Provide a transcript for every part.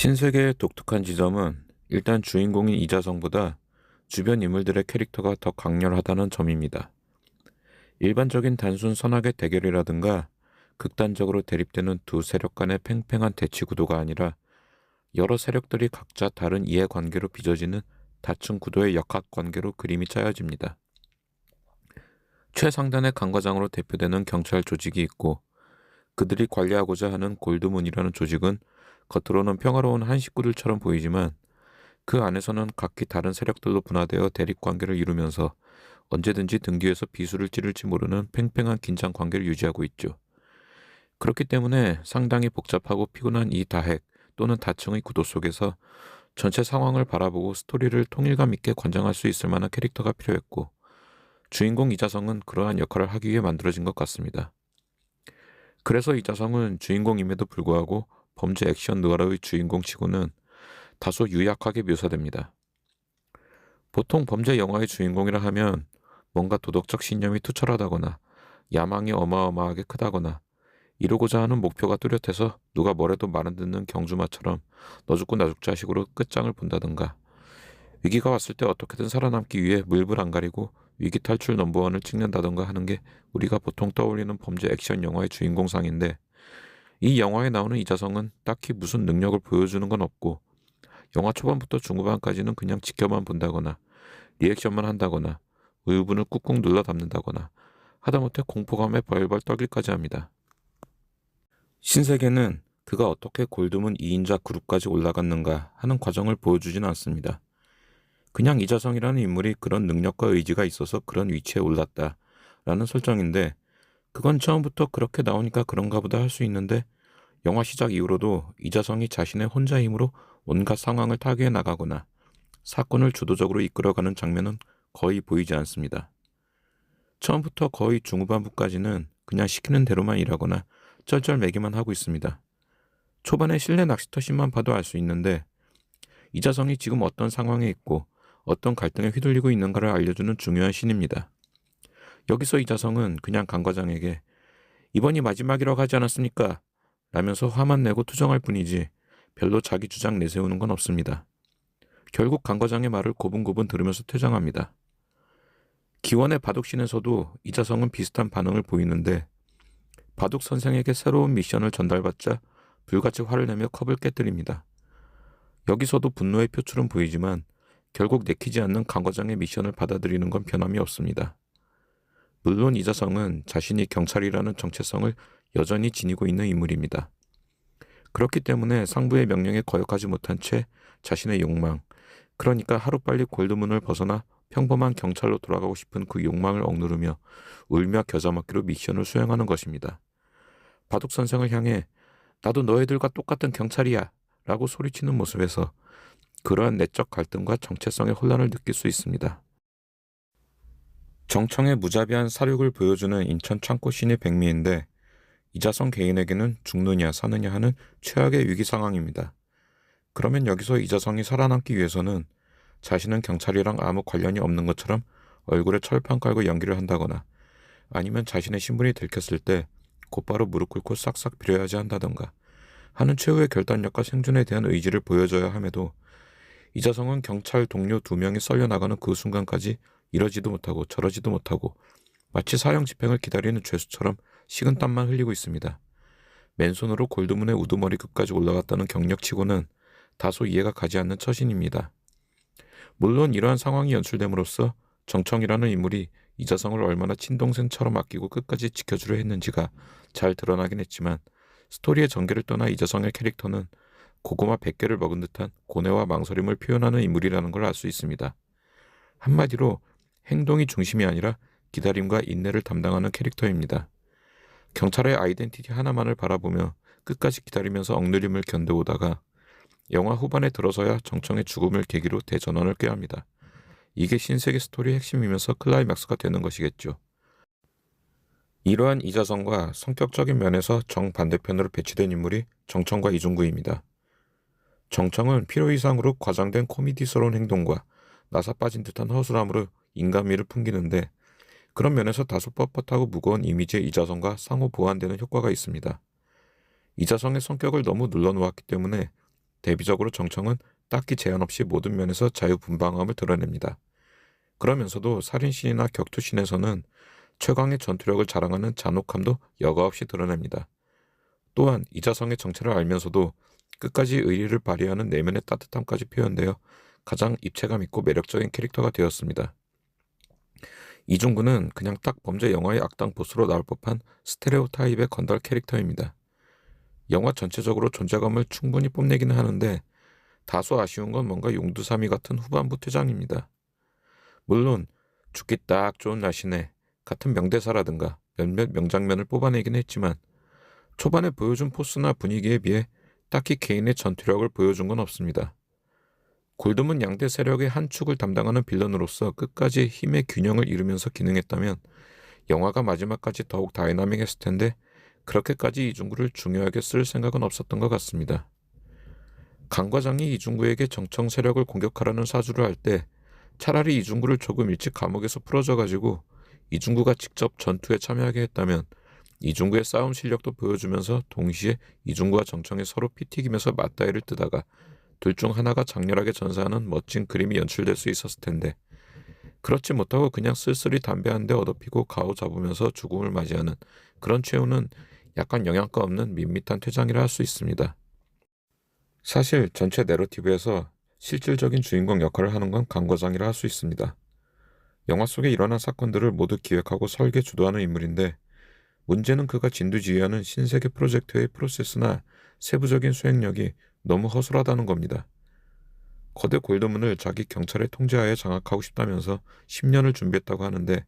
신세계의 독특한 지점은 일단 주인공인 이자성보다 주변 인물들의 캐릭터가 더 강렬하다는 점입니다. 일반적인 단순 선악의 대결이라든가 극단적으로 대립되는 두 세력 간의 팽팽한 대치 구도가 아니라 여러 세력들이 각자 다른 이해관계로 빚어지는 다층 구도의 역학관계로 그림이 짜여집니다. 최상단의 강과장으로 대표되는 경찰 조직이 있고, 그들이 관리하고자 하는 골드문이라는 조직은 겉으로는 평화로운 한 식구들처럼 보이지만 그 안에서는 각기 다른 세력들로 분화되어 대립관계를 이루면서 언제든지 등 뒤에서 비수를 찌를지 모르는 팽팽한 긴장 관계를 유지하고 있죠. 그렇기 때문에 상당히 복잡하고 피곤한 이 다핵 또는 다층의 구도 속에서 전체 상황을 바라보고 스토리를 통일감 있게 관장할 수 있을 만한 캐릭터가 필요했고, 주인공 이자성은 그러한 역할을 하기 위해 만들어진 것 같습니다. 그래서 이자성은 주인공임에도 불구하고 범죄 액션 느와르의 주인공치고는 다소 유약하게 묘사됩니다. 보통 범죄 영화의 주인공이라 하면 뭔가 도덕적 신념이 투철하다거나 야망이 어마어마하게 크다거나 이루고자 하는 목표가 뚜렷해서 누가 뭐래도 말 안 듣는 경주마처럼 너 죽고 나 죽자 식으로 끝장을 본다든가, 위기가 왔을 때 어떻게든 살아남기 위해 물불 안 가리고 위기 탈출 넘버원을 찍는다던가 하는 게 우리가 보통 떠올리는 범죄 액션 영화의 주인공상인데, 이 영화에 나오는 이자성은 딱히 무슨 능력을 보여주는 건 없고 영화 초반부터 중후반까지는 그냥 지켜만 본다거나 리액션만 한다거나 의분을 꾹꾹 눌러 담는다거나 하다못해 공포감에 벌벌 떨기까지 합니다. 신세계는 그가 어떻게 골드문 2인자 그룹까지 올라갔는가 하는 과정을 보여주진 않습니다. 그냥 이자성이라는 인물이 그런 능력과 의지가 있어서 그런 위치에 올랐다 라는 설정인데, 그건 처음부터 그렇게 나오니까 그런가 보다 할 수 있는데, 영화 시작 이후로도 이자성이 자신의 혼자 힘으로 온갖 상황을 타개해 나가거나 사건을 주도적으로 이끌어가는 장면은 거의 보이지 않습니다. 처음부터 거의 중후반부까지는 그냥 시키는 대로만 일하거나 쩔쩔매기만 하고 있습니다. 초반에 실내 낚시터 씬만 봐도 알 수 있는데, 이자성이 지금 어떤 상황에 있고 어떤 갈등에 휘둘리고 있는가를 알려주는 중요한 씬입니다. 여기서 이자성은 그냥 강 과장에게 이번이 마지막이라고 하지 않았습니까? 라면서 화만 내고 투정할 뿐이지 별로 자기 주장 내세우는 건 없습니다. 결국 강 과장의 말을 고분고분 들으면서 퇴장합니다. 기원의 바둑신에서도 이자성은 비슷한 반응을 보이는데, 바둑 선생에게 새로운 미션을 전달받자 불같이 화를 내며 컵을 깨뜨립니다. 여기서도 분노의 표출은 보이지만 결국 내키지 않는 강 과장의 미션을 받아들이는 건 변함이 없습니다. 물론 이자성은 자신이 경찰이라는 정체성을 여전히 지니고 있는 인물입니다. 그렇기 때문에 상부의 명령에 거역하지 못한 채 자신의 욕망, 그러니까 하루빨리 골드문을 벗어나 평범한 경찰로 돌아가고 싶은 그 욕망을 억누르며 울며 겨자 먹기로 미션을 수행하는 것입니다. 바둑 선생을 향해 나도 너희들과 똑같은 경찰이야 라고 소리치는 모습에서 그러한 내적 갈등과 정체성의 혼란을 느낄 수 있습니다. 정청의 무자비한 사륙을 보여주는 인천 창고 씬이 백미인데, 이자성 개인에게는 죽느냐 사느냐 하는 최악의 위기 상황입니다. 그러면 여기서 이자성이 살아남기 위해서는 자신은 경찰이랑 아무 관련이 없는 것처럼 얼굴에 철판 깔고 연기를 한다거나, 아니면 자신의 신분이 들켰을 때 곧바로 무릎 꿇고 싹싹 빌어야지 한다던가 하는 최후의 결단력과 생존에 대한 의지를 보여줘야 함에도, 이자성은 경찰 동료 2명이 썰려나가는 그 순간까지 이러지도 못하고 저러지도 못하고 마치 사형 집행을 기다리는 죄수처럼 식은땀만 흘리고 있습니다. 맨손으로 골드문의 우두머리 끝까지 올라갔다는 경력치고는 다소 이해가 가지 않는 처신입니다. 물론 이러한 상황이 연출됨으로써 정청이라는 인물이 이자성을 얼마나 친동생처럼 아끼고 끝까지 지켜주려 했는지가 잘 드러나긴 했지만, 스토리의 전개를 떠나 이자성의 캐릭터는 고구마 100개를 먹은 듯한 고뇌와 망설임을 표현하는 인물이라는 걸 알 수 있습니다. 한마디로 행동이 중심이 아니라 기다림과 인내를 담당하는 캐릭터입니다. 경찰의 아이덴티티 하나만을 바라보며 끝까지 기다리면서 억누림을 견뎌오다가 영화 후반에 들어서야 정청의 죽음을 계기로 대전환을 꾀합니다. 이게 신세계 스토리의 핵심이면서 클라이맥스가 되는 것이겠죠. 이러한 이자성과 성격적인 면에서 정반대편으로 배치된 인물이 정청과 이중구입니다. 정청은 필요 이상으로 과장된 코미디스러운 행동과 나사 빠진 듯한 허술함으로 인간미를 풍기는데, 그런 면에서 다소 뻣뻣하고 무거운 이미지의 이자성과 상호 보완되는 효과가 있습니다. 이자성의 성격을 너무 눌러놓았기 때문에 대비적으로 정청은 딱히 제한 없이 모든 면에서 자유분방함을 드러냅니다. 그러면서도 살인씬이나 격투씬에서는 최강의 전투력을 자랑하는 잔혹함도 여과 없이 드러냅니다. 또한 이자성의 정체를 알면서도 끝까지 의리를 발휘하는 내면의 따뜻함까지 표현되어 가장 입체감 있고 매력적인 캐릭터가 되었습니다. 이중구는 그냥 딱 범죄 영화의 악당 보스로 나올 법한 스테레오타입의 건달 캐릭터입니다. 영화 전체적으로 존재감을 충분히 뽐내기는 하는데 다소 아쉬운 건 뭔가 용두사미 같은 후반부 퇴장입니다. 물론 죽기 딱 좋은 날씨네 같은 명대사라든가 몇몇 명장면을 뽑아내긴 했지만 초반에 보여준 포스나 분위기에 비해 딱히 개인의 전투력을 보여준 건 없습니다. 골드문 양대 세력의 한 축을 담당하는 빌런으로서 끝까지 힘의 균형을 이루면서 기능했다면 영화가 마지막까지 더욱 다이나믹했을 텐데 그렇게까지 이중구를 중요하게 쓸 생각은 없었던 것 같습니다. 강 과장이 이중구에게 정청 세력을 공격하라는 사주를 할 때 차라리 이중구를 조금 일찍 감옥에서 풀어줘가지고 이중구가 직접 전투에 참여하게 했다면 이중구의 싸움 실력도 보여주면서 동시에 이중구와 정청이 서로 피튀기면서 맞다이를 뜨다가 둘 중 하나가 장렬하게 전사하는 멋진 그림이 연출될 수 있었을 텐데 그렇지 못하고 그냥 쓸쓸히 담배 한 대 얻어피고 가오 잡으면서 죽음을 맞이하는 그런 최후는 약간 영양가 없는 밋밋한 퇴장이라 할 수 있습니다. 사실 전체 내러티브에서 실질적인 주인공 역할을 하는 건 강 과장이라 할 수 있습니다. 영화 속에 일어난 사건들을 모두 기획하고 설계 주도하는 인물인데 문제는 그가 진두지휘하는 신세계 프로젝트의 프로세스나 세부적인 수행력이 너무 허술하다는 겁니다. 거대 골드문을 자기 경찰의 통제하에 장악하고 싶다면서 10년을 준비했다고 하는데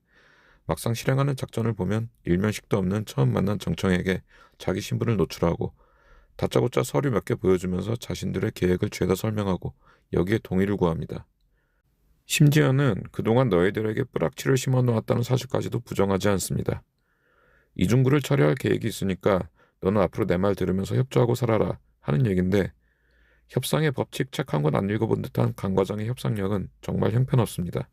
막상 실행하는 작전을 보면 일면식도 없는 처음 만난 정청에게 자기 신분을 노출하고 다짜고짜 서류 몇 개 보여주면서 자신들의 계획을 죄다 설명하고 여기에 동의를 구합니다. 심지어는 그동안 너희들에게 뿌락치를 심어놓았다는 사실까지도 부정하지 않습니다. 이중구를 처리할 계획이 있으니까 너는 앞으로 내 말 들으면서 협조하고 살아라 하는 얘긴데 협상의 법칙 책 한 권 안 읽어본 듯한 강 과장의 협상력은 정말 형편없습니다.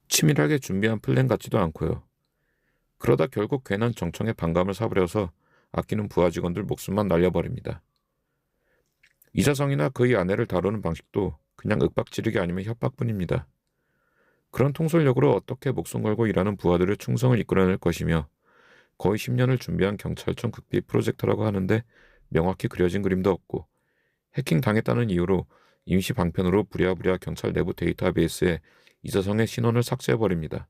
치밀하게 준비한 플랜 같지도 않고요. 그러다 결국 괜한 정청의 반감을 사부려서 아끼는 부하 직원들 목숨만 날려버립니다. 이자성이나 그의 아내를 다루는 방식도 그냥 윽박지르기 아니면 협박뿐입니다. 그런 통솔력으로 어떻게 목숨 걸고 일하는 부하들의 충성을 이끌어낼 것이며 거의 10년을 준비한 경찰청 극비 프로젝트라고 하는데 명확히 그려진 그림도 없고 해킹 당했다는 이유로 임시 방편으로 부랴부랴 경찰 내부 데이터베이스에 이자성의 신원을 삭제해버립니다.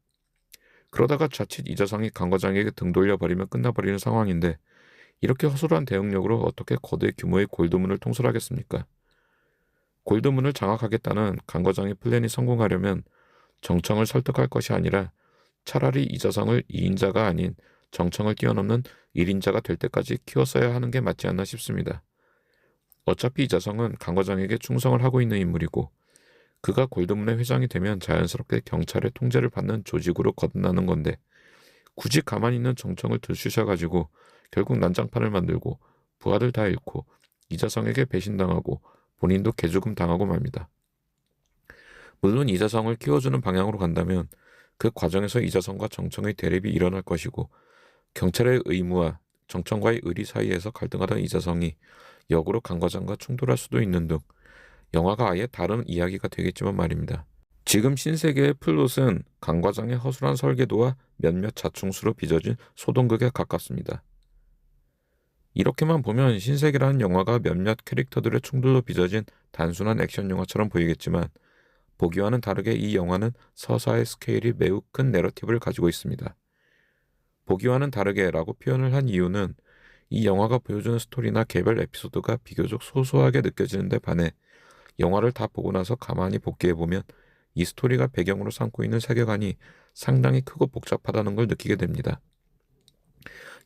그러다가 자칫 이자성이 강 과장에게 등 돌려버리면 끝나버리는 상황인데 이렇게 허술한 대응력으로 어떻게 거대 규모의 골드문을 통솔하겠습니까? 골드문을 장악하겠다는 강 과장의 플랜이 성공하려면 정청을 설득할 것이 아니라 차라리 이자성을 2인자가 아닌 정청을 뛰어넘는 1인자가 될 때까지 키웠어야 하는 게 맞지 않나 싶습니다. 어차피 이자성은 강 과장에게 충성을 하고 있는 인물이고 그가 골드문의 회장이 되면 자연스럽게 경찰의 통제를 받는 조직으로 거듭나는 건데 굳이 가만히 있는 정청을 들쑤셔가지고 결국 난장판을 만들고 부하들 다 잃고 이자성에게 배신당하고 본인도 개죽음 당하고 맙니다. 물론 이자성을 키워주는 방향으로 간다면 그 과정에서 이자성과 정청의 대립이 일어날 것이고 경찰의 의무와 정청과의 의리 사이에서 갈등하던 이자성이 역으로 강 과장과 충돌할 수도 있는 등 영화가 아예 다른 이야기가 되겠지만 말입니다. 지금 신세계의 플롯은 강 과장의 허술한 설계도와 몇몇 자충수로 빚어진 소동극에 가깝습니다. 이렇게만 보면 신세계라는 영화가 몇몇 캐릭터들의 충돌로 빚어진 단순한 액션 영화처럼 보이겠지만 보기와는 다르게 이 영화는 서사의 스케일이 매우 큰 내러티브를 가지고 있습니다. 보기와는 다르게 라고 표현을 한 이유는 이 영화가 보여주는 스토리나 개별 에피소드가 비교적 소소하게 느껴지는 데 반해 영화를 다 보고 나서 가만히 복귀해보면 이 스토리가 배경으로 삼고 있는 세계관이 상당히 크고 복잡하다는 걸 느끼게 됩니다.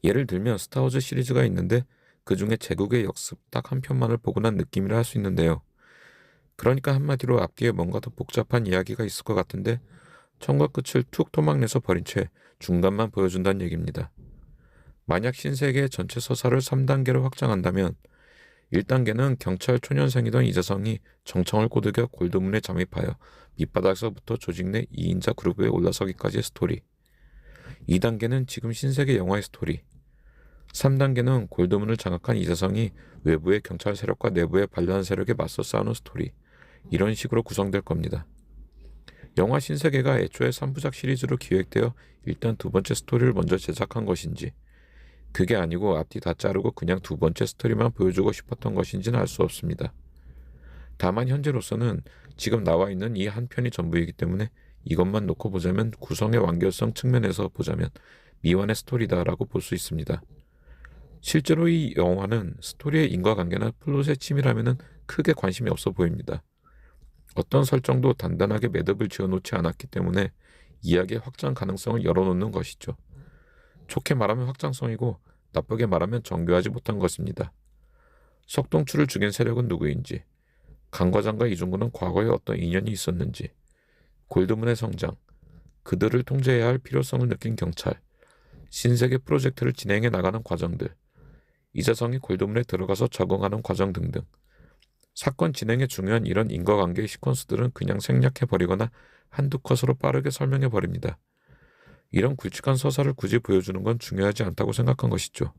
예를 들면 스타워즈 시리즈가 있는데 그 중에 제국의 역습 딱 한 편만을 보고 난 느낌이라 할 수 있는데요. 그러니까 한마디로 앞뒤에 뭔가 더 복잡한 이야기가 있을 것 같은데 처음과 끝을 툭 토막내서 버린 채 중간만 보여준다는 얘기입니다. 만약 신세계의 전체 서사를 3단계로 확장한다면 1단계는 경찰 초년생이던 이자성이 정청을 꼬드겨 골드문에 잠입하여 밑바닥에서부터 조직 내 2인자 그룹에 올라서기까지의 스토리. 2단계는 지금 신세계 영화의 스토리. 3단계는 골드문을 장악한 이재성이 외부의 경찰 세력과 내부의 반란 세력에 맞서 싸우는 스토리. 이런 식으로 구성될 겁니다. 영화 신세계가 애초에 3부작 시리즈로 기획되어 일단 두 번째 스토리를 먼저 제작한 것인지, 그게 아니고 앞뒤 다 자르고 그냥 두 번째 스토리만 보여주고 싶었던 것인지는 알 수 없습니다. 다만 현재로서는 지금 나와 있는 이 한 편이 전부이기 때문에 이것만 놓고 보자면 구성의 완결성 측면에서 보자면 미완의 스토리다라고 볼 수 있습니다. 실제로 이 영화는 스토리의 인과관계나 플롯의 치밀함에는 크게 관심이 없어 보입니다. 어떤 설정도 단단하게 매듭을 지어놓지 않았기 때문에 이야기의 확장 가능성을 열어놓는 것이죠. 좋게 말하면 확장성이고 나쁘게 말하면 정교하지 못한 것입니다. 석동추를 죽인 세력은 누구인지, 강 과장과 이중구는 과거에 어떤 인연이 있었는지, 골드문의 성장, 그들을 통제해야 할 필요성을 느낀 경찰, 신세계 프로젝트를 진행해 나가는 과정들, 이재성이 골드문에 들어가서 적응하는 과정 등등. 사건 진행에 중요한 이런 인과관계의 시퀀스들은 그냥 생략해버리거나 한두 컷으로 빠르게 설명해버립니다. 이런 굵직한 서사를 굳이 보여주는 건 중요하지 않다고 생각한 것이죠.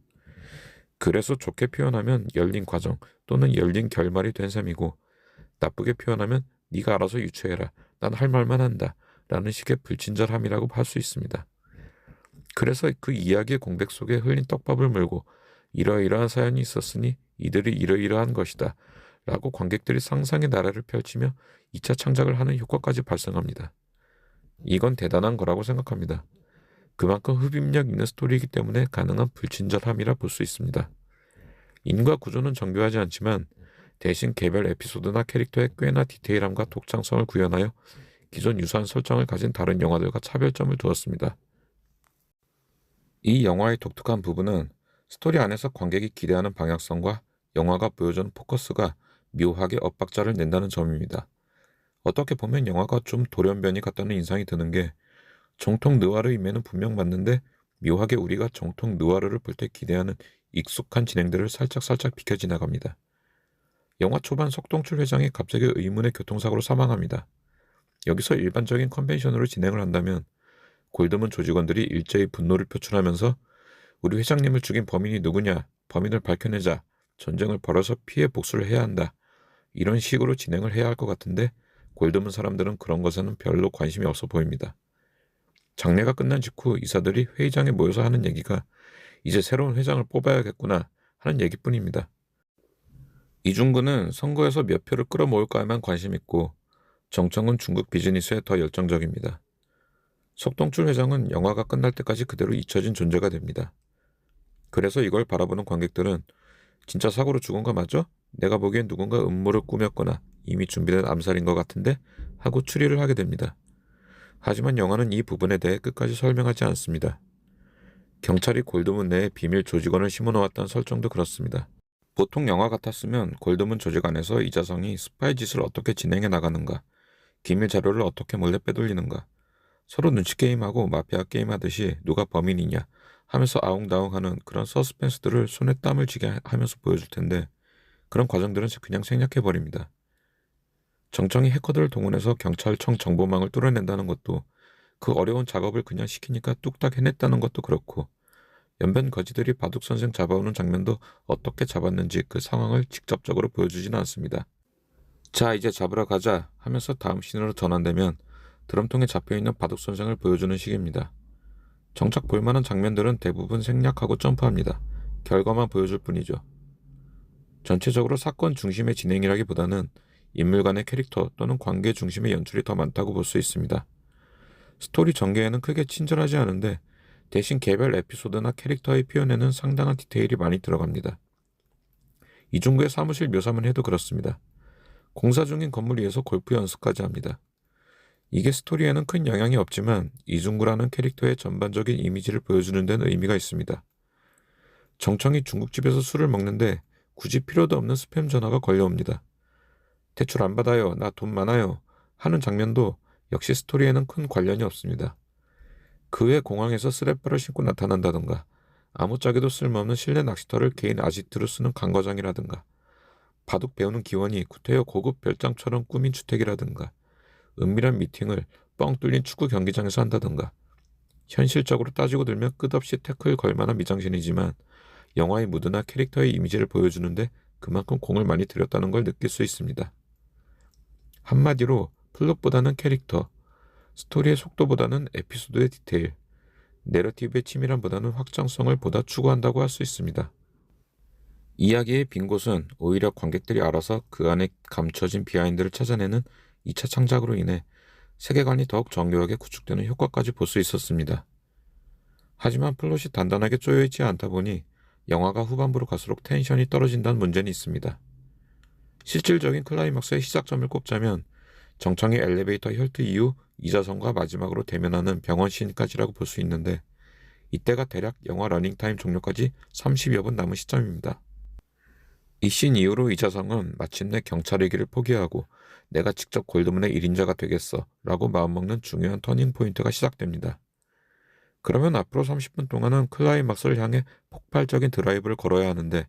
그래서 좋게 표현하면 열린 과정 또는 열린 결말이 된 셈이고, 나쁘게 표현하면 네가 알아서 유추해라, 난 할 말만 한다 라는 식의 불친절함이라고 할 수 있습니다. 그래서 그 이야기의 공백 속에 흘린 떡밥을 물고 이러이러한 사연이 있었으니 이들이 이러이러한 것이다 라고 관객들이 상상의 나래를 펼치며 2차 창작을 하는 효과까지 발생합니다. 이건 대단한 거라고 생각합니다. 그만큼 흡입력 있는 스토리이기 때문에 가능한 불친절함이라 볼 수 있습니다. 인과 구조는 정교하지 않지만 대신 개별 에피소드나 캐릭터의 꽤나 디테일함과 독창성을 구현하여 기존 유사한 설정을 가진 다른 영화들과 차별점을 두었습니다. 이 영화의 독특한 부분은 스토리 안에서 관객이 기대하는 방향성과 영화가 보여주는 포커스가 묘하게 엇박자를 낸다는 점입니다. 어떻게 보면 영화가 좀 돌연변이 같다는 인상이 드는 게, 정통 느와르임에는 분명 맞는데 묘하게 우리가 정통 느와르를 볼 때 기대하는 익숙한 진행들을 살짝살짝 비켜 지나갑니다. 영화 초반 석동출 회장이 갑자기 의문의 교통사고로 사망합니다. 여기서 일반적인 컨벤션으로 진행을 한다면 골드문 조직원들이 일제히 분노를 표출하면서 우리 회장님을 죽인 범인이 누구냐, 범인을 밝혀내자, 전쟁을 벌여서 피해 복수를 해야 한다, 이런 식으로 진행을 해야 할 것 같은데 골드문 사람들은 그런 것에는 별로 관심이 없어 보입니다. 장례가 끝난 직후 이사들이 회의장에 모여서 하는 얘기가 이제 새로운 회장을 뽑아야겠구나 하는 얘기뿐입니다. 이중구는 선거에서 몇 표를 끌어모을까에만 관심 있고, 정청은 중국 비즈니스에 더 열정적입니다. 석동출 회장은 영화가 끝날 때까지 그대로 잊혀진 존재가 됩니다. 그래서 이걸 바라보는 관객들은 진짜 사고로 죽은 거 맞아? 내가 보기엔 누군가 음모를 꾸몄거나 이미 준비된 암살인 것 같은데? 하고 추리를 하게 됩니다. 하지만 영화는 이 부분에 대해 끝까지 설명하지 않습니다. 경찰이 골드문 내에 비밀 조직원을 심어놓았다는 설정도 그렇습니다. 보통 영화 같았으면 골드문 조직 안에서 이자성이 스파이 짓을 어떻게 진행해 나가는가, 기밀 자료를 어떻게 몰래 빼돌리는가, 서로 눈치 게임하고 마피아 게임하듯이 누가 범인이냐 하면서 아웅다웅하는 그런 서스펜스들을 손에 땀을 쥐게 하면서 보여줄 텐데, 그런 과정들은 그냥 생략해버립니다. 정청이 해커들을 동원해서 경찰청 정보망을 뚫어낸다는 것도, 그 어려운 작업을 그냥 시키니까 뚝딱 해냈다는 것도 그렇고, 연변 거지들이 바둑 선생 잡아오는 장면도 어떻게 잡았는지 그 상황을 직접적으로 보여주지는 않습니다. 자, 이제 잡으러 가자 하면서 다음 씬으로 전환되면 드럼통에 잡혀있는 바둑 선생을 보여주는 식입니다. 정작 볼만한 장면들은 대부분 생략하고 점프합니다. 결과만 보여줄 뿐이죠. 전체적으로 사건 중심의 진행이라기보다는 인물 간의 캐릭터 또는 관계 중심의 연출이 더 많다고 볼 수 있습니다. 스토리 전개에는 크게 친절하지 않은데 대신 개별 에피소드나 캐릭터의 표현에는 상당한 디테일이 많이 들어갑니다. 이중구의 사무실 묘사만 해도 그렇습니다. 공사 중인 건물 위에서 골프 연습까지 합니다. 이게 스토리에는 큰 영향이 없지만 이중구라는 캐릭터의 전반적인 이미지를 보여주는 데는 의미가 있습니다. 정청이 중국집에서 술을 먹는데 굳이 필요도 없는 스팸 전화가 걸려옵니다. 대출 안 받아요, 나 돈 많아요 하는 장면도 역시 스토리에는 큰 관련이 없습니다. 그 외 공항에서 쓰레빠를 신고 나타난다던가, 아무짝에도 쓸모없는 실내 낚시터를 개인 아지트로 쓰는 강과장이라든가, 바둑 배우는 기원이 구태여 고급 별장처럼 꾸민 주택이라든가, 은밀한 미팅을 뻥 뚫린 축구 경기장에서 한다던가, 현실적으로 따지고 들면 끝없이 태클 걸만한 미장센이지만 영화의 무드나 캐릭터의 이미지를 보여주는데 그만큼 공을 많이 들였다는 걸 느낄 수 있습니다. 한마디로 플롯보다는 캐릭터, 스토리의 속도보다는 에피소드의 디테일, 내러티브의 치밀함보다는 확장성을 보다 추구한다고 할 수 있습니다. 이야기의 빈 곳은 오히려 관객들이 알아서 그 안에 감춰진 비하인드를 찾아내는 2차 창작으로 인해 세계관이 더욱 정교하게 구축되는 효과까지 볼 수 있었습니다. 하지만 플롯이 단단하게 쪼여있지 않다 보니 영화가 후반부로 갈수록 텐션이 떨어진다는 문제는 있습니다. 실질적인 클라이막스의 시작점을 꼽자면 정청의 엘리베이터 혈투 이후 이자성과 마지막으로 대면하는 병원 씬까지라고 볼 수 있는데, 이때가 대략 영화 러닝타임 종료까지 30여 분 남은 시점입니다. 이 씬 이후로 이자성은 마침내 경찰의 길을 포기하고 내가 직접 골드문의 1인자가 되겠어 라고 마음먹는 중요한 터닝포인트가 시작됩니다. 그러면 앞으로 30분 동안은 클라이막스를 향해 폭발적인 드라이브를 걸어야 하는데,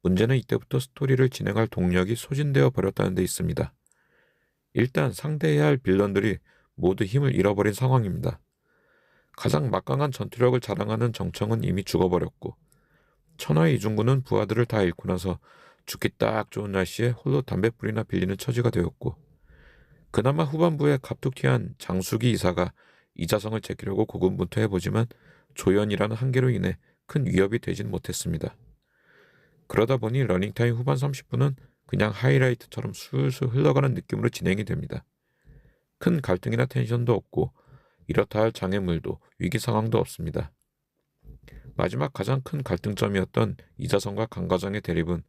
문제는 이때부터 스토리를 진행할 동력이 소진되어 버렸다는 데 있습니다. 일단 상대해야 할 빌런들이 모두 힘을 잃어버린 상황입니다. 가장 막강한 전투력을 자랑하는 정청은 이미 죽어버렸고, 천하의 이중구는 부하들을 다 잃고 나서 죽기 딱 좋은 날씨에 홀로 담뱃불이나 빌리는 처지가 되었고, 그나마 후반부에 갑툭튀한 장수기 이사가 이자성을 제끼려고 고군분투해보지만 조연이라는 한계로 인해 큰 위협이 되진 못했습니다. 그러다 보니 러닝타임 후반 30분은 그냥 하이라이트처럼 술술 흘러가는 느낌으로 진행이 됩니다. 큰 갈등이나 텐션도 없고 이렇다 할 장애물도 위기 상황도 없습니다. 마지막 가장 큰 갈등점이었던 이자성과 강과장의 대립은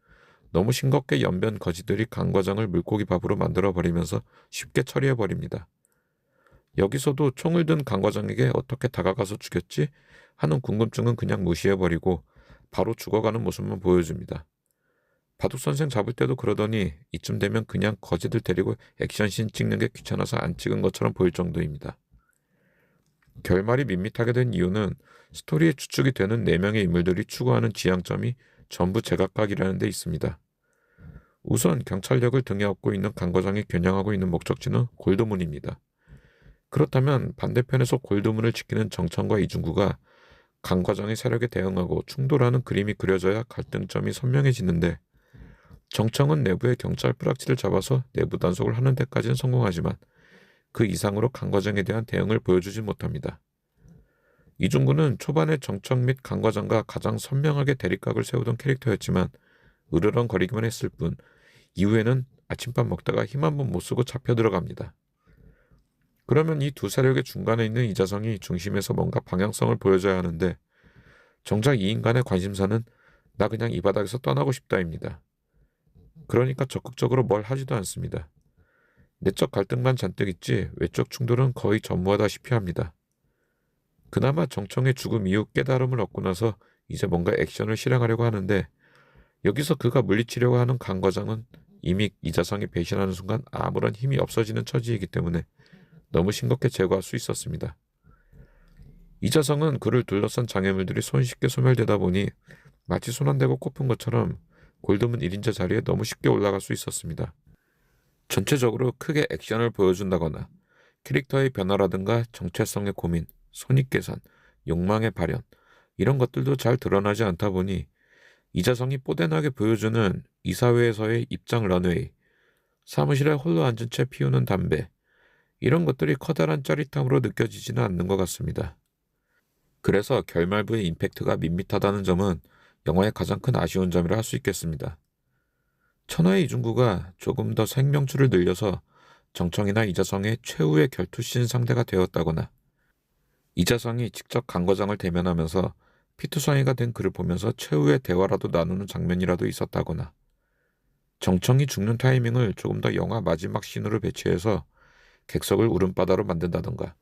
너무 싱겁게 연변 거지들이 강과장을 물고기 밥으로 만들어버리면서 쉽게 처리해버립니다. 여기서도 총을 든 강과장에게 어떻게 다가가서 죽였지 하는 궁금증은 그냥 무시해버리고 바로 죽어가는 모습만 보여줍니다. 바둑선생 잡을 때도 그러더니 이쯤 되면 그냥 거지들 데리고 액션씬 찍는 게 귀찮아서 안 찍은 것처럼 보일 정도입니다. 결말이 밋밋하게 된 이유는 스토리의 주축이 되는 4명의 인물들이 추구하는 지향점이 전부 제각각이라는 데 있습니다. 우선 경찰력을 등에 업고 있는 강과장이 겨냥하고 있는 목적지는 골드문입니다. 그렇다면 반대편에서 골드문을 지키는 정청과 이중구가 강과장의 세력에 대응하고 충돌하는 그림이 그려져야 갈등점이 선명해지는데, 정청은 내부의 경찰 프락치를 잡아서 내부 단속을 하는 데까지는 성공하지만 그 이상으로 강과장에 대한 대응을 보여주지 못합니다. 이중구는 초반에 정청 및 강과장과 가장 선명하게 대립각을 세우던 캐릭터였지만 으르렁거리기만 했을 뿐 이후에는 아침밥 먹다가 힘 한 번 못 쓰고 잡혀 들어갑니다. 그러면 이 두 세력의 중간에 있는 이자성이 중심에서 뭔가 방향성을 보여줘야 하는데, 정작 이 인간의 관심사는 나 그냥 이 바닥에서 떠나고 싶다입니다. 그러니까 적극적으로 뭘 하지도 않습니다. 내적 갈등만 잔뜩 있지 외적 충돌은 거의 전무하다시피 합니다. 그나마 정청의 죽음 이후 깨달음을 얻고 나서 이제 뭔가 액션을 실행하려고 하는데, 여기서 그가 물리치려고 하는 강과장은 이미 이자성이 배신하는 순간 아무런 힘이 없어지는 처지이기 때문에 너무 싱겁게 제거할 수 있었습니다. 이자성은 그를 둘러싼 장애물들이 손쉽게 소멸되다 보니 마치 손 안 대고 꼽은 것처럼 골드문 1인자 자리에 너무 쉽게 올라갈 수 있었습니다. 전체적으로 크게 액션을 보여준다거나 캐릭터의 변화라든가 정체성의 고민, 손익계산, 욕망의 발현, 이런 것들도 잘 드러나지 않다 보니 이자성이 뽀대나게 보여주는 이사회에서의 입장 런웨이, 사무실에 홀로 앉은 채 피우는 담배, 이런 것들이 커다란 짜릿함으로 느껴지지는 않는 것 같습니다. 그래서 결말부의 임팩트가 밋밋하다는 점은 영화의 가장 큰 아쉬운 점이라 할 수 있겠습니다. 천하의 이중구가 조금 더 생명줄을 늘려서 정청이나 이자성의 최후의 결투씬 상대가 되었다거나, 이자성이 직접 강과장을 대면하면서 피투성이가 된 그를 보면서 최후의 대화라도 나누는 장면이라도 있었다거나, 정청이 죽는 타이밍을 조금 더 영화 마지막 씬으로 배치해서 객석을 울음바다로 만든다던가,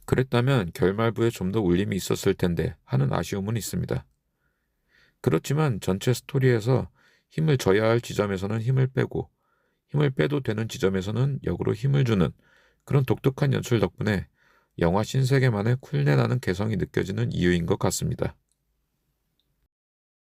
그랬다면 결말부에 좀 더 울림이 있었을 텐데 하는 아쉬움은 있습니다. 그렇지만 전체 스토리에서 힘을 줘야 할 지점에서는 힘을 빼고 힘을 빼도 되는 지점에서는 역으로 힘을 주는 그런 독특한 연출 덕분에 영화 신세계만의 쿨내나는 개성이 느껴지는 이유인 것 같습니다.